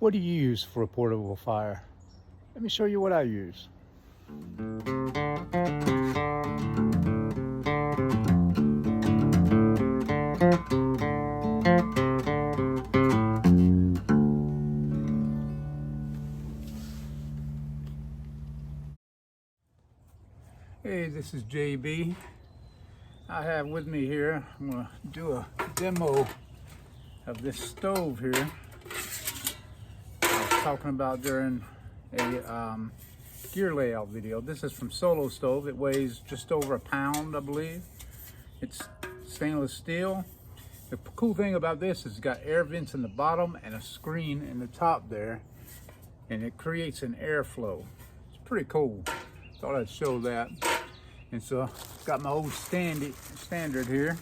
What do you use for a portable fire? Let me show you what I use. Hey, this is JB. I have with me here, I'm going to do a demo of this stove here I was talking about during a gear layout video. This is from Solo Stove. It weighs just over a pound, I believe. It's stainless steel. The cool thing about this is it's got air vents in the bottom and a screen in the top there, and it creates an airflow. It's pretty cool. Thought I'd show that. And so got my old standard here,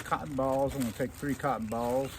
cotton balls. I'm gonna take 3 cotton balls.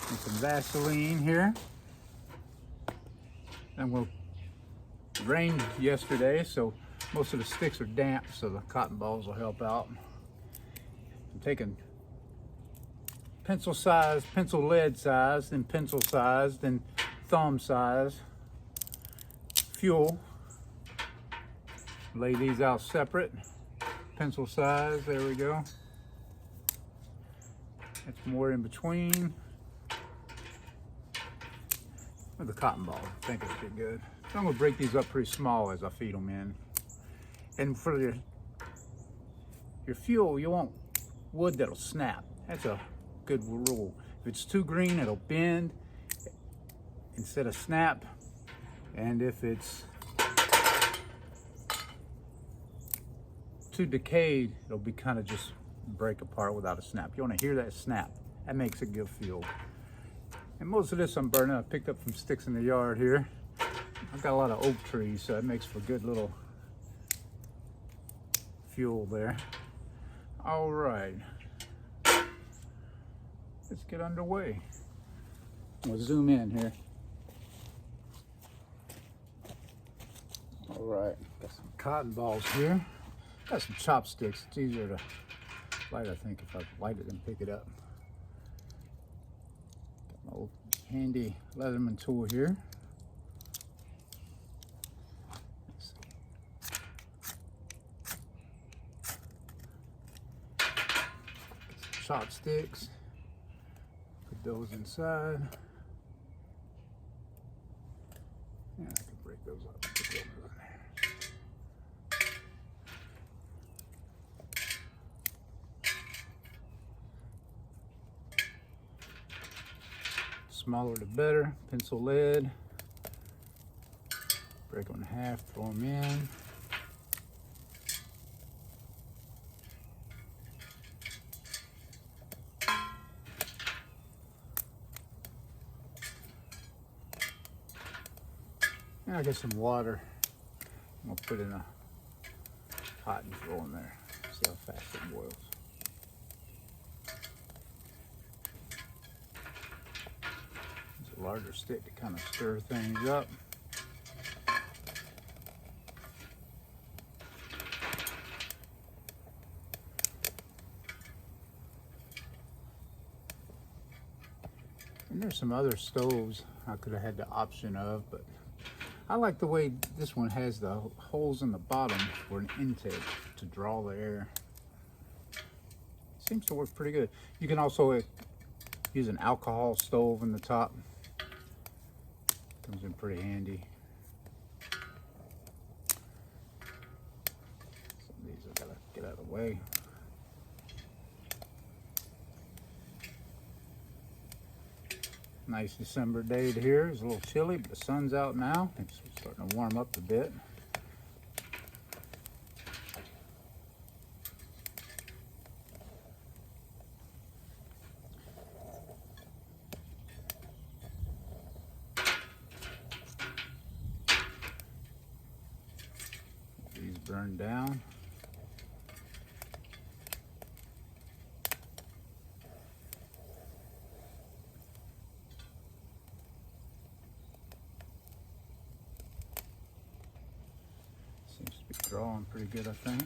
And some Vaseline here. And it rained yesterday, so most of the sticks are damp, so the cotton balls will help out. I'm taking pencil size, pencil lead size, then pencil size, then thumb size fuel. Lay these out separate. Pencil size, there we go. That's more in between. With the cotton ball, I think it'll be good. So I'm gonna break these up pretty small as I feed them in. And for your fuel, you want wood that'll snap. That's a good rule. If it's too green, it'll bend instead of snap. And if it's too decayed, it'll be kind of just break apart without a snap. You want to hear that snap. That makes it good fuel. And most of this I'm burning, I picked up from sticks in the yard here. I've got a lot of oak trees, so that makes for good little fuel there. All right, let's get underway. We'll zoom in here. All right, got some cotton balls here. Got some chopsticks. It's easier to light, I think, if I light it and pick it up. Got my old handy Leatherman tool here. Chopsticks. Put those inside. Yeah, I can break those up. Put those in there. Smaller the better. Pencil lead. Break them in half, throw them in. And I got some water. I'm gonna put in a pot and throw in there. See how fast it boils. It's a larger stick to kind of stir things up. And there's some other stoves I could have had the option of, but I like the way this one has the holes in the bottom for an intake to draw the air. Seems to work pretty good. You can also use an alcohol stove in the top. Comes in pretty handy. Some of these I gotta get out of the way. Nice December day here. It's a little chilly, but the sun's out now. It's starting to warm up a bit. These burn down. Drawing pretty good, I think.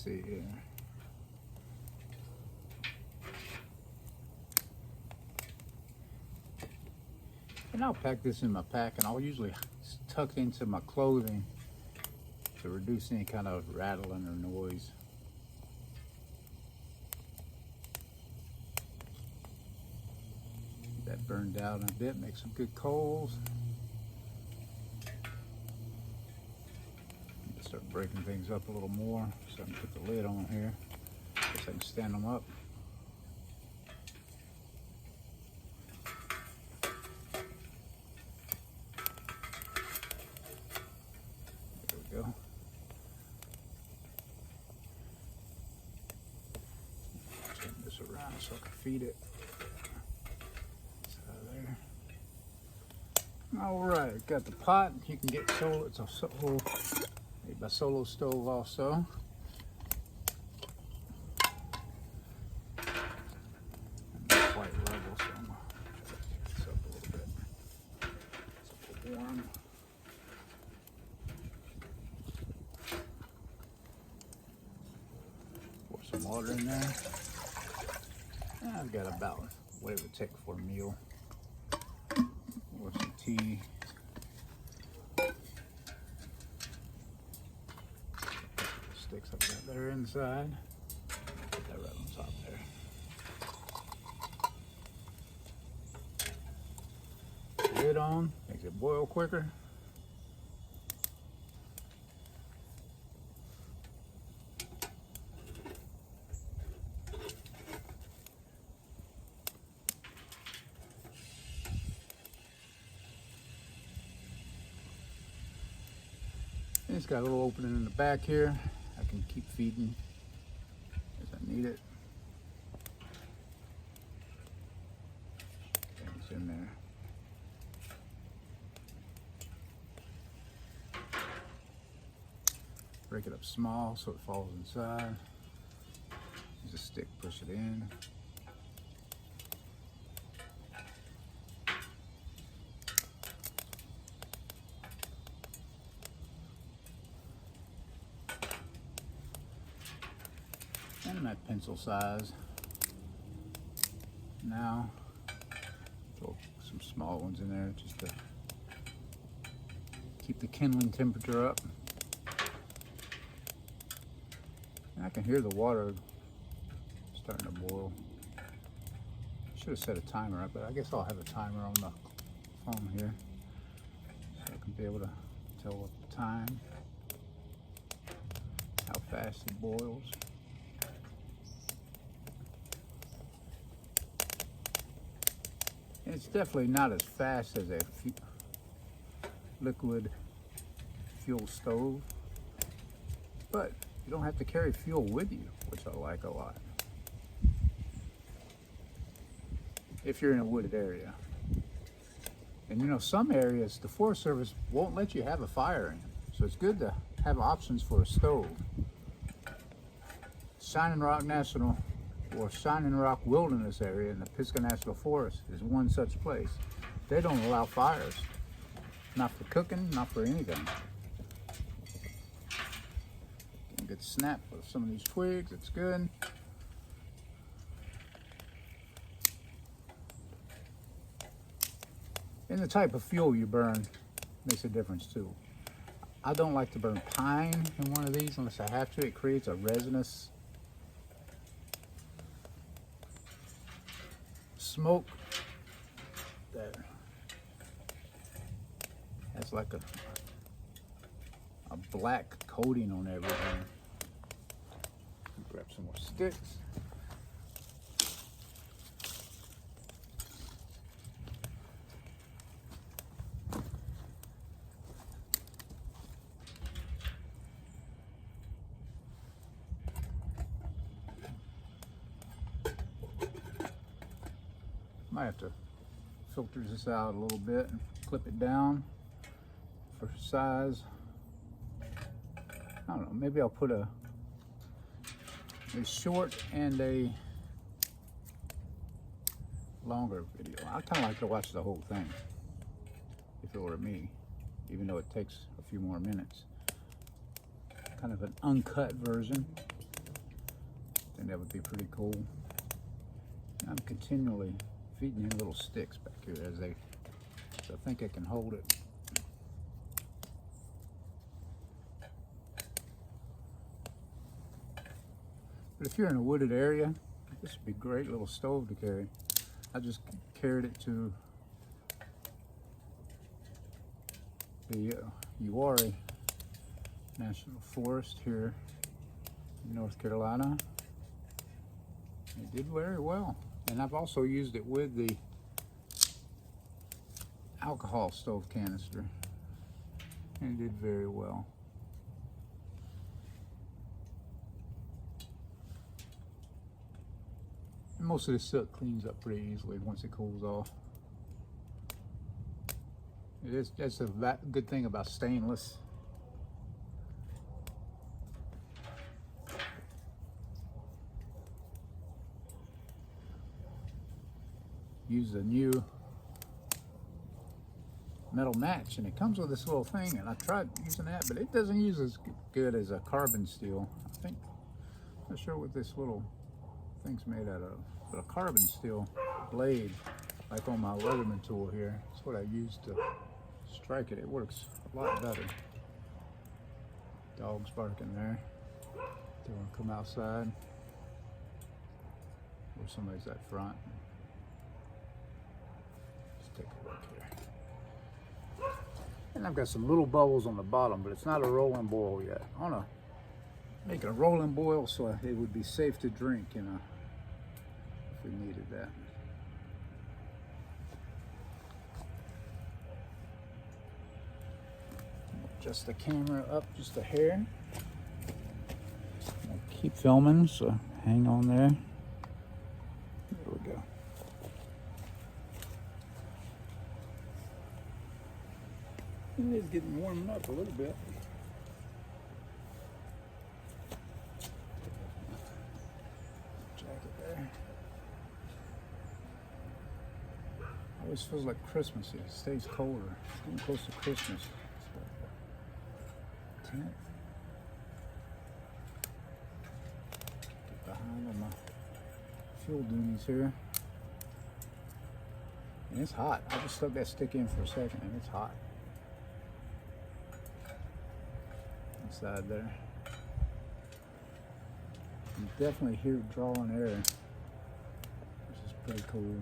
see here. And I'll pack this in my pack, and I'll usually tuck into my clothing to reduce any kind of rattling or noise. That burned out a bit, make some good coals. Start breaking things up a little more, so I can put the lid on here. Guess I can stand them up. There we go. Turn this around so I can feed it. There. All right, got the pot. You can get Solo. It's a Solo, made by Solo Stove also. Quite level, so I'm gonna try to pick this up a little bit. It's a little warm. Pour some water in there. And I've got about what it would take for a meal. Or some tea. Sticks up that there inside. Put that right on top there. Lid on, makes it boil quicker. It's got a little opening in the back here. I can keep feeding as I need it. And it's in there. Break it up small so it falls inside. Use a stick, push it in. And that pencil size. Now, throw some small ones in there just to keep the kindling temperature up. And I can hear the water starting to boil. Should have set a timer up, but I guess I'll have a timer on the phone here so I can be able to tell the time, how fast it boils. And it's definitely not as fast as a liquid fuel stove, but you don't have to carry fuel with you, which I like a lot. If you're in a wooded area. And you know, some areas the Forest Service won't let you have a fire in, so it's good to have options for a stove. Shining Rock National or Shining Rock Wilderness area in the Pisgah National Forest is one such place. They don't allow fires, not for cooking, not for anything. Get a good snap of some of these twigs, it's good. And the type of fuel you burn makes a difference too. I don't like to burn pine in one of these unless I have to. It creates a resinous smoke that has like a black coating on everything. Grab some more sticks. Might have to filter this out a little bit and clip it down for size. I don't know, maybe I'll put a short and a longer video. I kind of like to watch the whole thing if it were me, even though it takes a few more minutes. Kind of an uncut version. I think that would be pretty cool. I'm continually feeding him little sticks back here so I think I can hold it. But if you're in a wooded area, this would be a great little stove to carry. I just carried it to the Uwharrie National Forest here in North Carolina. It did very well. And I've also used it with the alcohol stove canister, and it did very well. And most of this soot cleans up pretty easily once it cools off. That's a good thing about stainless. Use a new metal match, and it comes with this little thing, and I tried using that, but it doesn't use as good as a carbon steel. I think, I'm not sure what this little thing's made out of, but a carbon steel blade, like on my Leatherman tool here, that's what I use to strike it. It works a lot better. Dog's barking there. They want to come outside. Or somebody's at front. Let's take a look here. And I've got some little bubbles on the bottom, but it's not a rolling boil yet. I want to make a rolling boil so it would be safe to drink, you know, if we needed that. Adjust the camera up just a hair. I'll keep filming, so hang on there. There we go. It is getting warming up a little bit. Jacket there. Always feels like Christmas. It stays colder. It's getting close to Christmas. Tent. Get behind on my fuel duties here. And it's hot. I just stuck that stick in for a second and it's hot. Inside there. You definitely hear it drawing air, which is pretty cool.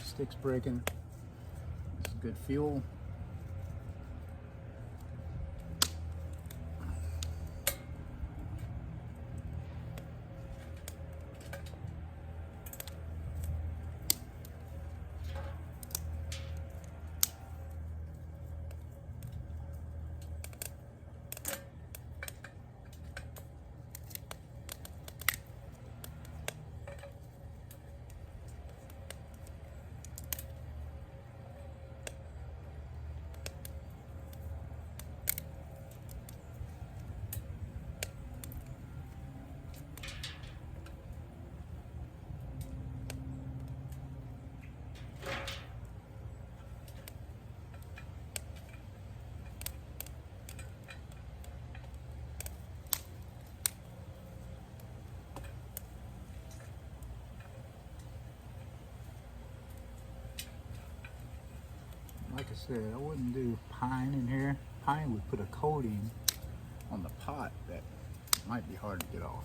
Sticks breaking. This is good fuel. Like I said, I wouldn't do pine in here. Pine would put a coating on the pot that might be hard to get off.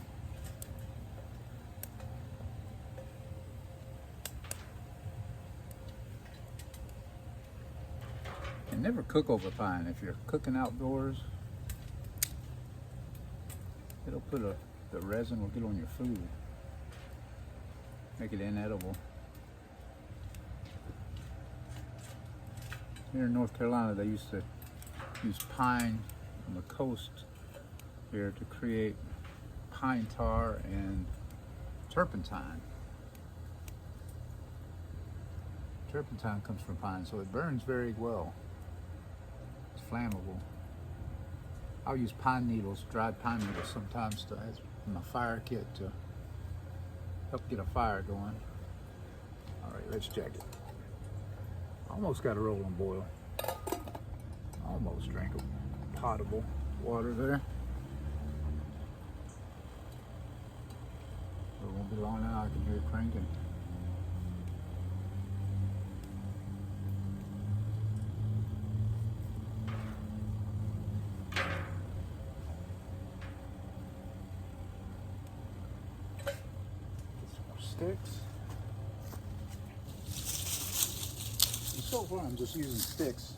And never cook over pine. If you're cooking outdoors, it'll put the resin will get on your food, make it inedible. Here in North Carolina, they used to use pine on the coast here to create pine tar and turpentine. Turpentine comes from pine, so it burns very well. It's flammable. I'll use pine needles, dried pine needles sometimes to add in my fire kit to help get a fire going. All right, let's check it. Almost got a rolling boil. Almost drank a potable water there. It won't be long now, I can hear it cranking. Sticks. And so far I'm just using sticks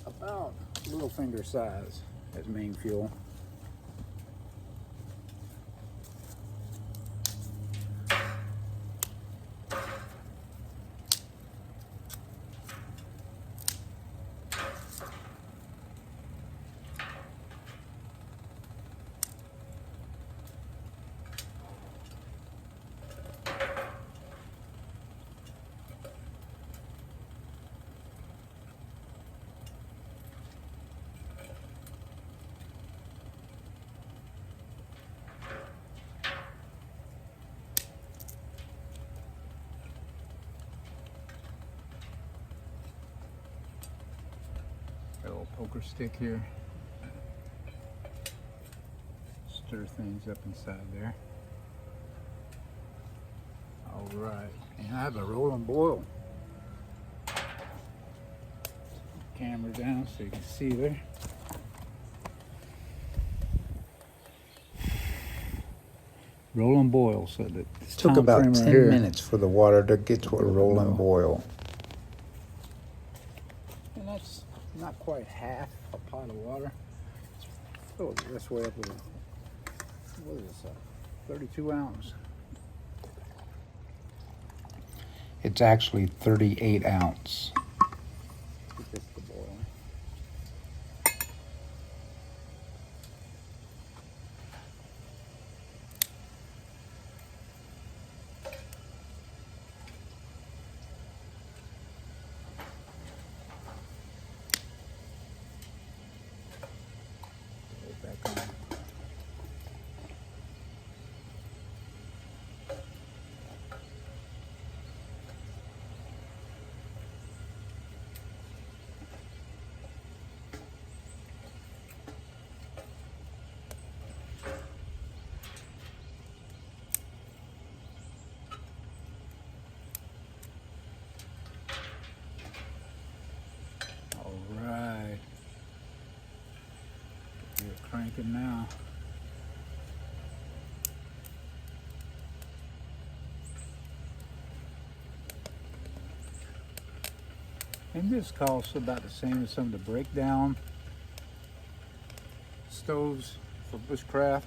about little finger size as main fuel. Got a little poker stick here. Stir things up inside there. All right, and I have a rolling boil. Camera down so you can see there. Rolling boil, so that It took about 10 minutes for the water to get to a rolling boil. And that's not quite half a pot of water. Fill it this way up with what is this, 32 ounce. It's actually 38 ounce. Get this to boil. Back on. All right. You're cranking now. And this costs about the same as some of the breakdown stoves for bushcraft.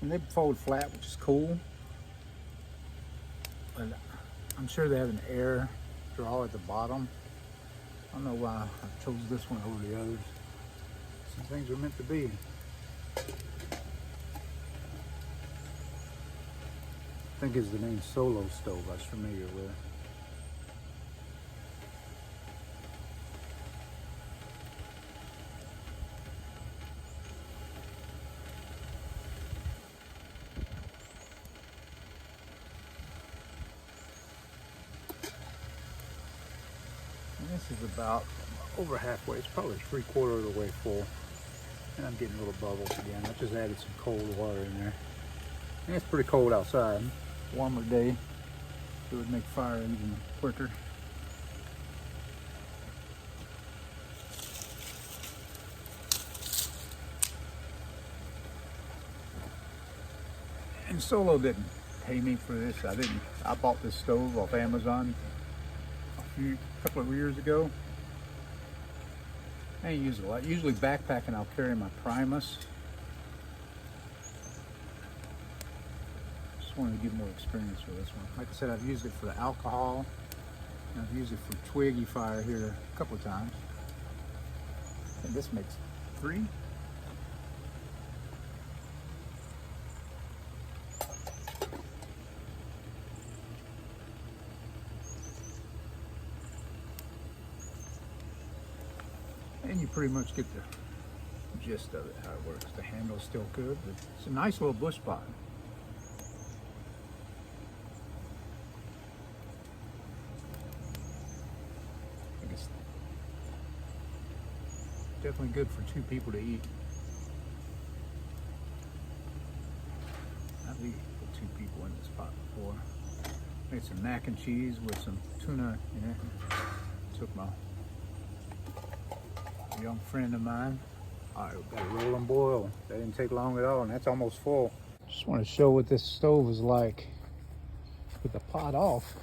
And they fold flat, which is cool. But I'm sure they have an air draw at the bottom. I don't know why I chose this one over the others. Some things are meant to be. I think it's the name Solo stove I was familiar with. And this is about over halfway. It's probably 3/4 of the way full. And I'm getting little bubbles again. I just added some cold water in there. And it's pretty cold outside. Warmer day. It would make fire even quicker. And Solo didn't pay me for this. I bought this stove off Amazon a couple of years ago. I ain't use it a lot. Usually backpacking, I'll carry my Primus. Just wanted to get more experience with this one. Like I said, I've used it for the alcohol. And I've used it for twiggy fire here a couple of times. And this makes 3. you pretty much get the gist of it, how it works. The handle's still good, but it's a nice little bush pot. I think it's definitely good for 2 people to eat. I've eaten for 2 people in this pot before. Made some mac and cheese with some tuna in it. Took my young friend of mine. All right, we've got a rolling boil. That didn't take long at all, and that's almost full. Just want to show what this stove is like. With the pot off,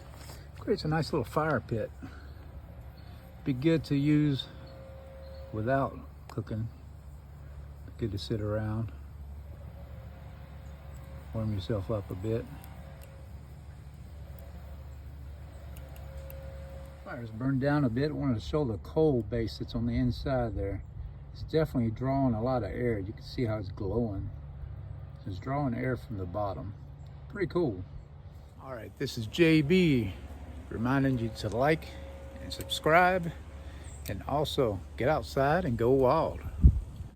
creates a nice little fire pit. Be good to use without cooking. Good to sit around, warm yourself up a bit. Fire's burned down a bit. I wanted to show the coal base that's on the inside there. It's definitely drawing a lot of air. You can see how it's glowing. It's drawing air from the bottom. Pretty cool. All right, this is JB reminding you to like and subscribe, and also get outside and go wild.